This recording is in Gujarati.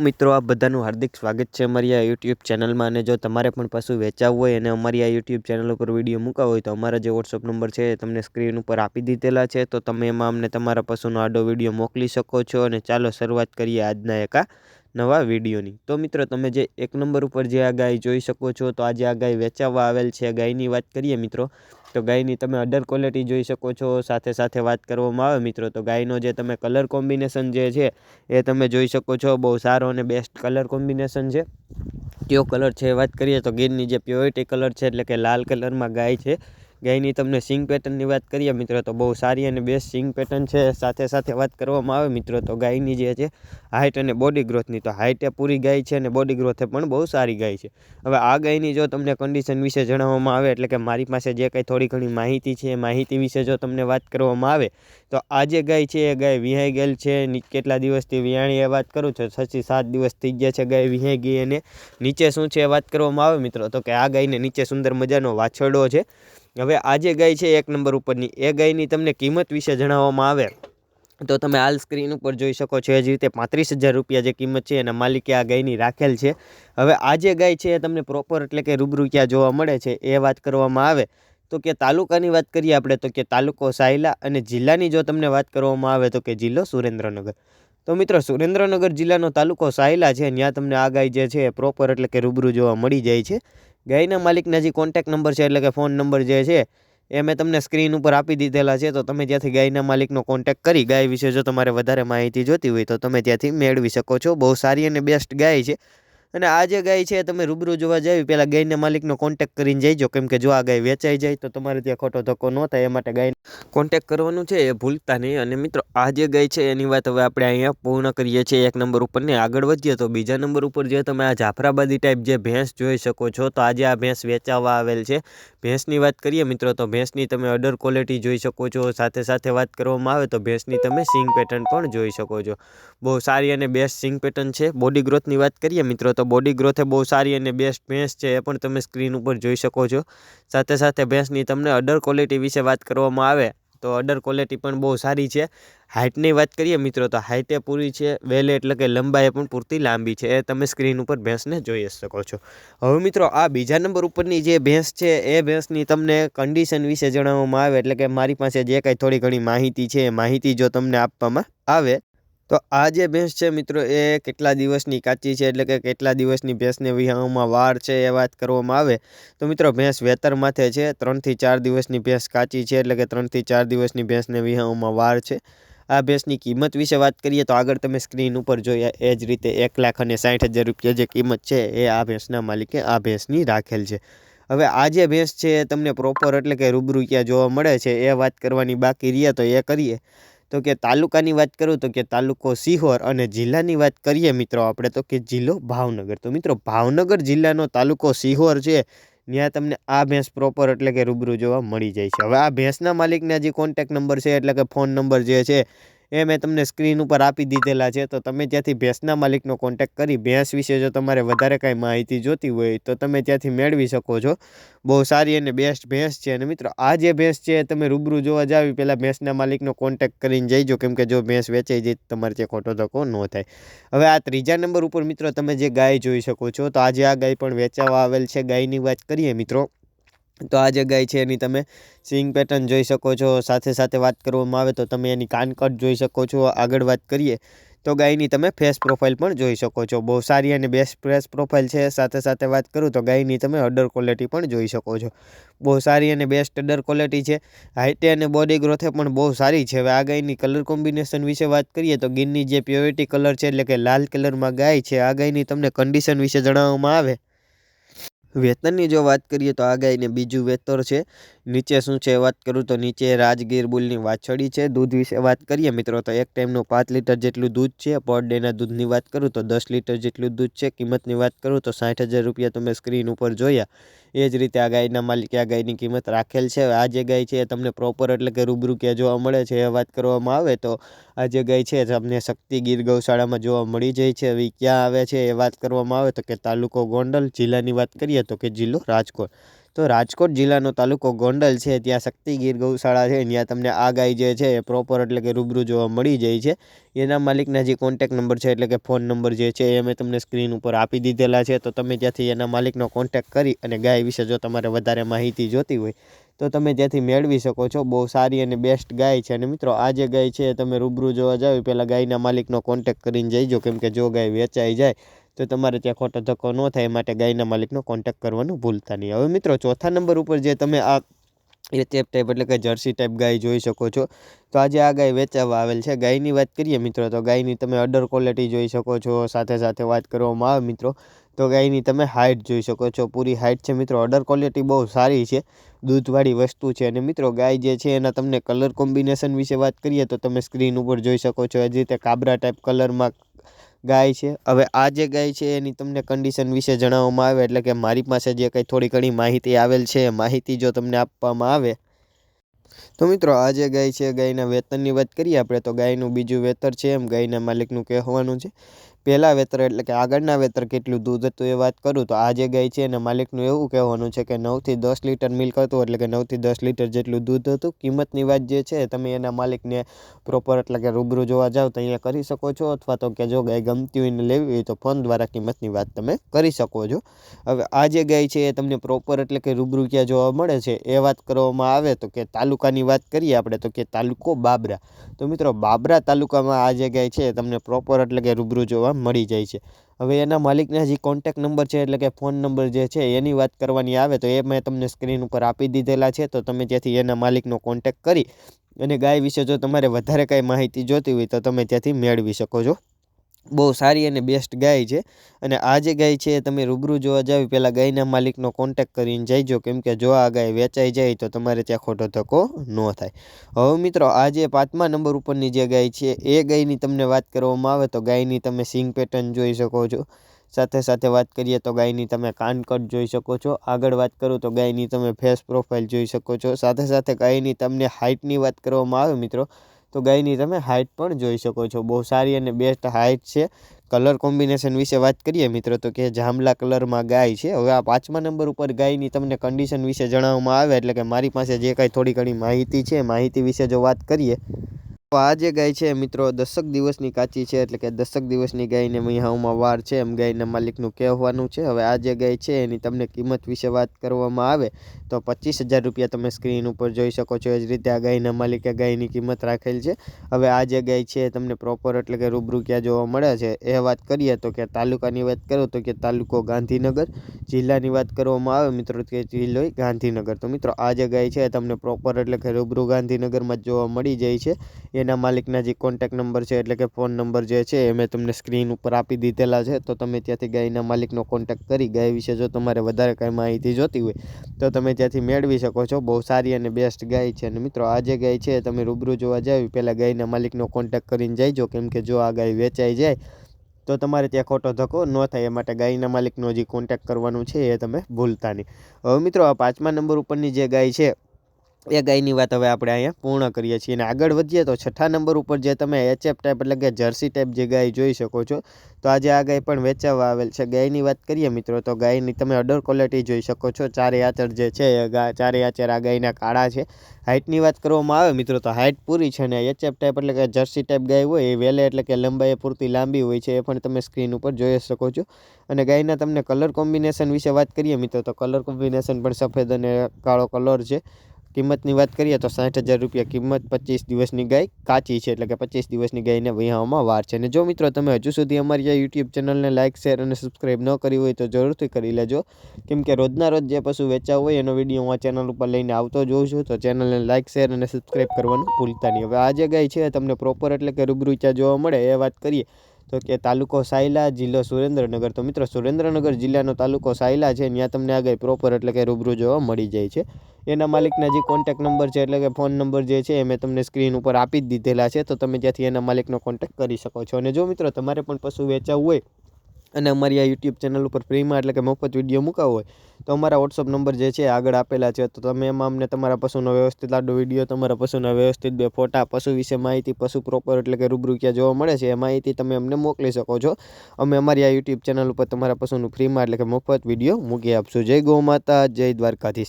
મિત્રો આ બધાનું હાર્દિક સ્વાગત છે અમારી આ યુટ્યુબ ચેનલમાં। અને જો તમારે પણ પશુ વેચાવવું હોય અને અમારી આ યુટ્યુબ ચેનલ ઉપર વિડીયો મૂકવા હોય તો અમારા જે વોટ્સઅપ નંબર છે તમને સ્ક્રીન ઉપર આપી દીધેલા છે, તો તમે એમાં અમને તમારા પશુનો આડો વિડીયો મોકલી શકો છો। અને ચાલો શરૂઆત કરીએ આજના એક નવા વિડીયોની। તો મિત્રો તમે જે એક નંબર ઉપર જે આ ગાય જોઈ શકો છો, તો આજે આ ગાય વેચાવવા આવેલ છે। ગાયની વાત કરીએ મિત્રો તો ગાયની તમે અડર ક્વોલિટી જોઈ શકો છો। સાથે સાથે વાત કરવામાં આવે મિત્રો તો ગાયનો જે તમે કલર કોમ્બિનેશન જે છે એ તમે જોઈ શકો છો, બહુ સારો અને બેસ્ટ કલર કોમ્બિનેશન છે। કયો કલર છે વાત કરીએ તો ગીરની જે પ્યોરિટી કલર છે એટલે કે લાલ કલરમાં ગાય છે। ગાયની તમને સિંગ પેટર્નની વાત કરીએ મિત્રો તો બહુ સારી અને બેસ્ટ સિંગ પેટર્ન છે। સાથે સાથે વાત કરવામાં આવે મિત્રો તો ગાયની જે છે હાઇટ અને બોડી ગ્રોથની, તો હાઇટ એ પૂરી ગાય છે અને બોડી ગ્રોથે પણ બહુ સારી ગાય છે। હવે આ ગાયની જો તમને કન્ડિશન વિશે જણાવવામાં આવે એટલે કે મારી પાસે જે કંઈ થોડી ઘણી માહિતી છે એ માહિતી વિશે જો તમને વાત કરવામાં આવે તો આ જે ગાય છે એ ગાય વિહાઈ ગયેલ છે। કેટલા દિવસથી વિહાણી એ વાત કરું છું 6 થી 7 દિવસ થઈ ગયા છે ગાય વિહાઈ ગઈ। અને નીચે શું છે વાત કરવામાં આવે મિત્રો તો કે આ ગાયને નીચે સુંદર મજાનો વાછરડો છે। હવે આ જે ગાય છે એક નંબર ઉપરની એ ગાયની તમને કિંમત વિશે જણાવવામાં આવે તો તમે હાલ સ્ક્રીન ઉપર જોઈ શકો છો એ જ રીતે 35,000 રૂપિયા જે કિંમત છે એના માલિકે આ ગાયની રાખેલ છે। હવે આ જે ગાય છે એ તમને પ્રોપર એટલે કે રૂબરૂ ક્યાં જોવા મળે છે એ વાત કરવામાં આવે તો કે તાલુકાની વાત કરીએ આપણે તો કે તાલુકો સાયલા, અને જિલ્લાની જો તમને વાત કરવામાં આવે તો કે જિલ્લો સુરેન્દ્રનગર। તો મિત્રો સુરેન્દ્રનગર જિલ્લાનો તાલુકો સાયલા છે, ત્યાં તમને આ ગાય જે છે પ્રોપર એટલે કે રૂબરૂ જોવા મળી જાય છે। ગાયના માલિકના જે કોન્ટેક્ટ નંબર છે એટલે કે ફોન નંબર જે છે એ મેં તમને સ્ક્રીન ઉપર આપી દીધેલા છે, તો તમે ત્યાંથી ગાયના માલિકનો કોન્ટેક્ટ કરી ગાય વિશે જો તમારે વધારે માહિતી જોતી હોય તો તમે ત્યાંથી મેળવી શકો છો। બહુ સારી અને બેસ્ટ ગાય છે। અને આ જે ગાય છે તમે રૂબરૂ જોવા જાવી પહેલાં ગાયના માલિકનો કોન્ટેક્ટ કરીને જઈજો, કેમ કે જો આ ગાય વેચાઈ જાય તો તમારે ત્યાં ખોટો ધક્કો ન થાય એ માટે ગાય કોન્ટેક્ટ કરવાનું છે એ ભૂલતા નહીં। અને મિત્રો આ જે ગાય છે એની વાત હવે આપણે અહીંયા પૂર્ણ કરીએ છીએ એક નંબર ઉપર ને આગળ વધીએ તો બીજા નંબર ઉપર જે તમે આ જાફરાબાદી ટાઈપ જે ભેંસ જોઈ શકો છો, તો આજે આ ભેંસ વેચાવા આવેલ છે। ભેંસની વાત કરીએ મિત્રો તો ભેંસની તમે અડર ક્વોલિટી જોઈ શકો છો। સાથે સાથે વાત કરવામાં આવે તો ભેંસની તમે સિંગ પેટર્ન પણ જોઈ શકો છો, બહુ સારી અને બેસ્ટ સિંગ પેટર્ન છે। બોડી ગ્રોથની વાત કરીએ મિત્રો તો બોડી ગ્રોથે બહુ સારી અને બેસ્ટ ભેંસ છે એ પણ તમે સ્ક્રીન ઉપર જોઈ શકો છો। સાથે સાથે ભેંસની તમને અડર ક્વોલિટી વિશે વાત કરવામાં આવે તો અડર ક્વોલિટી પણ બહુ સારી છે। હાઇટની વાત કરીએ મિત્રો તો હાઇટ એ પૂરી છે, વેલે એટલે કે લંબાઈ પણ પૂરતી લાંબી છે, એ તમે સ્ક્રીન ઉપર ભેંસને જોઈ શકો છો। હવે મિત્રો આ બીજા નંબર ઉપરની જે ભેંસ છે એ ભેંસની તમને કન્ડિશન વિશે જણાવવામાં આવે એટલે કે મારી પાસે જે કાંઈ થોડી ઘણી માહિતી છે એ માહિતી જો તમને આપવામાં આવે તો આ જે ભેંસ છે મિત્રો એ કેટલા દિવસની કાચી છે એટલે કે કેટલા દિવસની ભેંસને વિહાવામાં વાર છે એ વાત કરવામાં આવે તો મિત્રો ભેંસ વેતર માથે છે, 3 થી 4 દિવસની ભેંસ કાચી છે એટલે કે 3 થી 4 દિવસની ભેંસને વિહાવામાં વાર છે। આ ભેંસની કિંમત વિશે વાત કરીએ તો આગળ તમે સ્ક્રીન ઉપર જોયા એ જ રીતે 1,60,000 રૂપિયા જે કિંમત છે એ આ ભેંસના માલિકે આ ભેંસની રાખેલ છે। હવે આ જે ભેંસ છે એ તમને પ્રોપર એટલે કે રૂબરૂ ક્યાં જોવા મળે છે એ વાત કરવાની બાકી રહે તો એ કરીએ તો કે તાલુકાની વાત કરું તો કે તાલુકો સિહોર, અને જિલ્લાની વાત કરીએ મિત્રો આપણે તો કે જિલ્લો ભાવનગર। તો મિત્રો ભાવનગર જિલ્લાનો તાલુકો સિહોર છે ત્યાં તમને આ ભેંસ પ્રોપર એટલે કે રૂબરૂ જોવા મળી જાય છે। હવે આ ભેંસના માલિકના જે કોન્ટેક્ટ નંબર છે એટલે કે ફોન નંબર જે છે એ મેં તમને સ્ક્રીન ઉપર આપી દીધેલા છે, તો તમે ત્યાંથી ભેંસના માલિકનો કોન્ટેક્ટ કરી ભેંસ વિશે જો તમારે વધારે કાંઈ માહિતી જોતી હોય તો તમે ત્યાંથી મેળવી શકો છો। બહુ સારી અને બેસ્ટ ભેંસ છે। અને મિત્રો આ જે ભેંસ છે તમે રૂબરૂ જોવા જાવી પહેલાં ભેંસના માલિકનો કોન્ટેક્ટ કરીને જઈજો, કેમ કે જો ભેંસ વેચાઈ જાય તમારે ત્યાં ખોટો ધક્કો ન થાય। હવે આ ત્રીજા નંબર ઉપર મિત્રો તમે જે ગાય જોઈ શકો છો, તો આજે આ ગાય પણ વેચાવા આવેલ છે। ગાયની વાત કરીએ મિત્રો તો આ જે ગાય છે એની તમે સિંગ પેટર્ન જોઈ શકો છો। સાથે સાથે વાત કરવામાં આવે તો તમે એની કાનકટ જોઈ શકો છો। આગળ વાત કરીએ તો ગાયની તમે ફેસ પ્રોફાઇલ પણ જોઈ શકો છો, બહુ સારી અને બેસ્ટ ફેસ પ્રોફાઇલ છે। સાથે સાથે વાત કરું તો ગાયની તમે અડર ક્વોલિટી પણ જોઈ શકો છો, બહુ સારી અને બેસ્ટ અડર ક્વોલિટી છે। હાઇટે અને બોડી ગ્રોથે પણ બહુ સારી છે। હવે આ ગાયની કલર કોમ્બિનેશન વિશે વાત કરીએ તો ગીરની જે પ્યોરિટી કલર છે એટલે કે લાલ કલરમાં ગાય છે। આ ગાયની તમને કન્ડિશન વિશે જણાવવામાં આવે વેતનની જો વાત કરીએ તો આ ગાયને બીજું વેતર છે। નીચે શું છે વાત કરું તો નીચે રાજગીર બુલની વાછડી છે। દૂધ વિશે વાત કરીએ મિત્રો તો એક ટાઈમનું 5 લીટર જેટલું દૂધ છે। પર ડેના દૂધની વાત કરું તો 10 લીટર જેટલું દૂધ છે। કિંમતની વાત કરું તો 60,000 રૂપિયા તમે સ્ક્રીન ઉપર જોયા એ જ રીતે આ ગાયના માલિકે આ ગાયની કિંમત રાખેલ છે। આ જે ગાય છે એ તમને પ્રોપર એટલે કે રૂબરૂ ક્યાં જોવા મળે છે એ વાત કરવામાં આવે તો આ જે ગાય છે તમને શક્તિ ગીર ગૌશાળામાં જોવા મળી જાય છે। હવે ક્યાં આવે છે એ વાત કરવામાં આવે તો કે તાલુકો ગોંડલ, જિલ્લાની વાત કરીએ કરીએ તો કે જિલ્લો રાજકોટ। તો રાજકોટ જિલ્લાનો તાલુકો ગોંડલ છે, ત્યાં શક્તિ ગીર ગૌશાળા છે, ત્યાં તમને આ ગાય જે છે એ પ્રોપર એટલે કે રૂબરૂ જોવા મળી જાય છે। એના માલિકના જે કોન્ટેક્ટ નંબર છે એટલે કે ફોન નંબર જે છે એ મેં તમને સ્ક્રીન ઉપર આપી દીધેલા છે। તો તમે ત્યાંથી એના માલિકનો કોન્ટેક્ટ કરી અને ગાય વિશે જો તમારે વધારે માહિતી જોતી હોય તો તમે ત્યાંથી મેળવી શકો છો। બહુ સારી અને બેસ્ટ ગાય છે। અને મિત્રો આ જે ગાય છે તમે રૂબરૂ જોવા જાવ પહેલાં ગાયના માલિકનો કોન્ટેક્ટ કરીને જઈજો, કેમ કે જો ગાય વેચાઈ જાય તો તમારે ત્યાં ખોટો ધક્કો ન થાય, માટે ગાયના માલિકનો કોન્ટેક્ટ કરવાનું ભૂલતા નહીં। હવે મિત્રો ચોથા નંબર ઉપર જે તમે આ એચએફ ટાઈપ એટલે કે જર્સી ટાઈપ ગાય જોઈ શકો છો। તો આજે આ ગાય વેચાવા આવેલ છે। ગાયની વાત કરીએ મિત્રો તો ગાયની તમે અડર ક્વોલિટી જોઈ શકો છો। સાથે સાથે વાત કરવામાં આવે મિત્રો તો ગાયની તમે હાઇટ જોઈ શકો છો, પૂરી હાઇટ છે મિત્રો। અડર ક્વોલિટી બહુ સારી છે, દૂધવાળી વસ્તુ છે। અને મિત્રો ગાય જે છે એના તમને કલર કોમ્બિનેશન વિશે વાત કરીએ તો તમે સ્ક્રીન ઉપર જોઈ શકો છો, એ જ રીતે કાબરા ટાઈપ કલરમાં ગાય છે। હવે આ જે ગાય છે એની તમને કન્ડિશન વિશે જણાવવામાં આવે એટલે કે મારી પાસે જે કંઈ થોડી ઘણી માહિતી આવેલ છે, માહિતી જો તમને આપવામાં આવે તો મિત્રો આ જે ગાય છે ગાયના વેતનની વાત કરીએ આપણે તો ગાયનું બીજું વેતર છે એમ ગાયના માલિકનું કહેવાનું છે। પહેલાં વેતર એટલે કે આગળના વેતર કેટલું દૂધ હતું એ વાત કરું તો આ જે ગાય છે એના માલિકનું એવું કહેવાનું છે કે 9 થી 10 લીટર મિલ્ક હતું, એટલે કે 9 થી 10 લીટર જેટલું દૂધ હતું। કિંમતની વાત જે છે તમે એના માલિકને પ્રોપર એટલે કે રૂબરૂ જોવા જાવ તો અહીંયા કરી શકો છો, અથવા તો કે જો ગાય ગમતી હોય ને લેવી હોય તો ફોન દ્વારા કિંમતની વાત તમે કરી શકો છો। હવે આ જે ગાય છે એ તમને પ્રોપર એટલે કે રૂબરૂ ક્યાં જોવા મળે છે એ વાત કરવામાં આવે તો કે તાલુકાની વાત કરીએ આપણે તો કે તાલુકો બાબરા। તો મિત્રો બાબરા તાલુકામાં આ જે ગાય છે તમને પ્રોપર એટલે કે રૂબરૂ જોવા મળી જાય છે। હવે એના માલિકના જે કોન્ટેક્ટ નંબર છે એટલે કે ફોન નંબર જે છે એની વાત કરવાની આવે તો એ મેં તમને સ્ક્રીન ઉપર આપી દીધેલા છે। તો તમે ત્યાંથી એના માલિકનો કોન્ટેક્ટ કરી અને ગાય વિશે જો તમારે વધારે કાંઈ માહિતી જોતી હોય તો તમે ત્યાંથી મેળવી શકો છો। બહુ સારી અને બેસ્ટ ગાય છે। અને આ જે ગાય છે તમે રૂબરૂ જોવા જાવ પહેલાં ગાયના માલિકનો કોન્ટેક્ટ કરીને જઈજો, કેમ કે જો આ ગાય વેચાઈ જાય તો તમારે ત્યાં ખોટો ધક્કો ન થાય। હવે મિત્રો આ જે 5મા નંબર ઉપરની જે ગાય છે એ ગાયની તમને વાત કરવામાં આવે તો ગાયની તમે સિંગ પેટર્ન જોઈ શકો છો। સાથે સાથે વાત કરીએ તો ગાયની તમે કાનકટ જોઈ શકો છો। આગળ વાત કરું તો ગાયની તમે ફેસ પ્રોફાઇલ જોઈ શકો છો। સાથે સાથે ગાયની તમને હાઇટની વાત કરવામાં આવે મિત્રો તો ગાયની તમે હાઇટ પણ જોઈ શકો છો, બહુ સારી અને બેસ્ટ હાઇટ છે। કલર કોમ્બિનેશન વિશે વાત કરીએ મિત્રો તો કે જાંબલા કલરમાં ગાય છે। હવે આ 5મા નંબર ઉપર ગાયની તમને કન્ડિશન વિશે જણાવવામાં આવે એટલે કે મારી પાસે જે કાંઈ થોડી ઘણી માહિતી છે, માહિતી વિશે જો વાત કરીએ તો આ જે ગાય છે મિત્રો 10 દિવસની કાચી છે, એટલે કે 10 દિવસની ગાયને મહિનાઓમાં વાર છે એમ ગાયના માલિકનું કહેવાનું છે। હવે આ જે ગાય છે એની તમને કિંમત વિશે વાત કરવામાં આવે તો 25,000 રૂપિયા તમે સ્ક્રીન ઉપર જોઈ શકો છો, એ જ રીતે આ ગાયના માલિકે ગાયની કિંમત રાખેલ છે। હવે આ જે ગાય છે તમને પ્રોપર એટલે કે રૂબરૂ ક્યાં જોવા મળે છે એ વાત કરીએ તો કે તાલુકાની વાત કરું તો કે તાલુકો ગાંધીનગર, જિલ્લાની વાત કરવામાં આવે મિત્રો કે જિલ્લો ગાંધીનગર। તો મિત્રો આ જે ગાય છે તમને પ્રોપર એટલે કે રૂબરૂ ગાંધીનગરમાં જ જોવા મળી જાય છે। એના માલિકના જે કોન્ટેક્ટ નંબર છે એટલે કે ફોન નંબર જે છે એ મેં તમને સ્ક્રીન ઉપર આપી દીધેલા છે। તો તમે ત્યાંથી ગાયના માલિકનો કોન્ટેક્ટ કરી ગાય વિશે જો તમારે વધારે કાંઈ માહિતી જોતી હોય તો તમે ત્યાંથી મેળવી શકો છો। બહુ સારી અને બેસ્ટ ગાય છે। અને મિત્રો આ જે ગાય છે તમે રૂબરૂ જોવા જાવ પહેલાં ગાયના માલિકનો કોન્ટેક્ટ કરીને જઈજો, કેમ કે જો આ ગાય વેચાઈ જાય તો તમારે ત્યાં ખોટો ધક્કો ન થાય, એ માટે ગાયના માલિકનો જે કોન્ટેક્ટ કરવાનું છે એ તમે ભૂલતા નહીં। હવે મિત્રો આ 5મા નંબર ઉપરની જે ગાય છે એ ગાયની વાત હવે આપણે અહીંયા પૂર્ણ કરીએ છીએ અને આગળ વધીએ તો 6ઠા નંબર ઉપર જે તમે એચએફ ટાઈપ એટલે કે જર્સી ટાઈપ જે ગાય જોઈ શકો છો। તો આજે આ ગાય પણ વેચાવા આવેલ છે। ગાયની વાત કરીએ મિત્રો તો ગાયની તમે અડર ક્વોલિટી જોઈ શકો છો। ચારે આચર જે છે ચારે આચર આ ગાયના કાળા છે। હાઇટની વાત કરવામાં આવે મિત્રો તો હાઇટ પૂરી છે, અને એચએફ ટાઈપ એટલે કે જર્સી ટાઈપ ગાય હોય એ વેલે એટલે કે લંબાઈ પૂરતી લાંબી હોય છે, એ પણ તમે સ્ક્રીન ઉપર જોઈ શકો છો। અને ગાયના તમને કલર કોમ્બિનેશન વિશે વાત કરીએ મિત્રો તો કલર કોમ્બિનેશન પણ સફેદ અને કાળો કલર છે। કિંમતની વાત કરીએ તો 60,000 રૂપિયા કિંમત, 25 દિવસની ગાય કાચી છે, એટલે કે 25 દિવસની ગાયને વહેવામાં વાર છે। અને જો મિત્રો તમે હજુ સુધી અમારી આ યુટ્યુબ ચેનલને લાઇક, શેર અને સબસ્ક્રાઈબ ન કરી હોય તો જરૂરથી કરી લેજો, કેમ કે રોજના રોજ જે પશુ વેચાવ હોય એનો વિડીયો હું આ ચેનલ ઉપર લઈને આવતો જોઉં છું। તો ચેનલને લાઇક, શેર અને સબસ્ક્રાઈબ કરવાનું ભૂલતા નહીં। હવે આ જે ગાય છે તમને પ્રોપર એટલે કે રૂબરૂ ક્યાં જોવા મળે એ વાત કરીએ તો કે તાલુકો સાયલા, જિલ્લો સુરેન્દ્રનગર। તો મિત્રો સુરેન્દ્રનગર જિલ્લાનો તાલુકો સાયલા છે, ત્યાં તમને આ ગાય પ્રોપર એટલે કે રૂબરૂ જોવા મળી જાય છે। એના માલિકના જે કોન્ટેક્ટ નંબર છે એટલે કે ફોન નંબર જે છે એ મેં તમને સ્ક્રીન ઉપર આપી જ દીધેલા છે। તો તમે ત્યાંથી એના માલિકનો કોન્ટેક્ટ કરી શકો છો। અને જો મિત્રો તમારે પણ પશુ વેચાવવું હોય અને અમારી આ યુટ્યુબ ચેનલ ઉપર ફ્રીમાં એટલે કે મફત વિડીયો મૂકાવો હોય તો અમારા વોટ્સઅપ નંબર જે છે આગળ આપેલા છે, તો તમે એમાં અમને તમારા પશુનો વ્યવસ્થિત આડો વિડીયો, તમારા પશુના વ્યવસ્થિત 2 ફોટા, પશુ વિશે માહિતી, પશુ પ્રોપર એટલે કે રૂબરૂ ક્યાં જોવા મળે છે એ માહિતી તમે અમને મોકલી શકો છો. અમે અમારી આ યુટ્યુબ ચેનલ ઉપર તમારા પશુનું ફ્રીમાં એટલે કે મફત વિડીયો મૂકી આપશું. જય ગૌ માતા, જય દ્વારકાધીશ.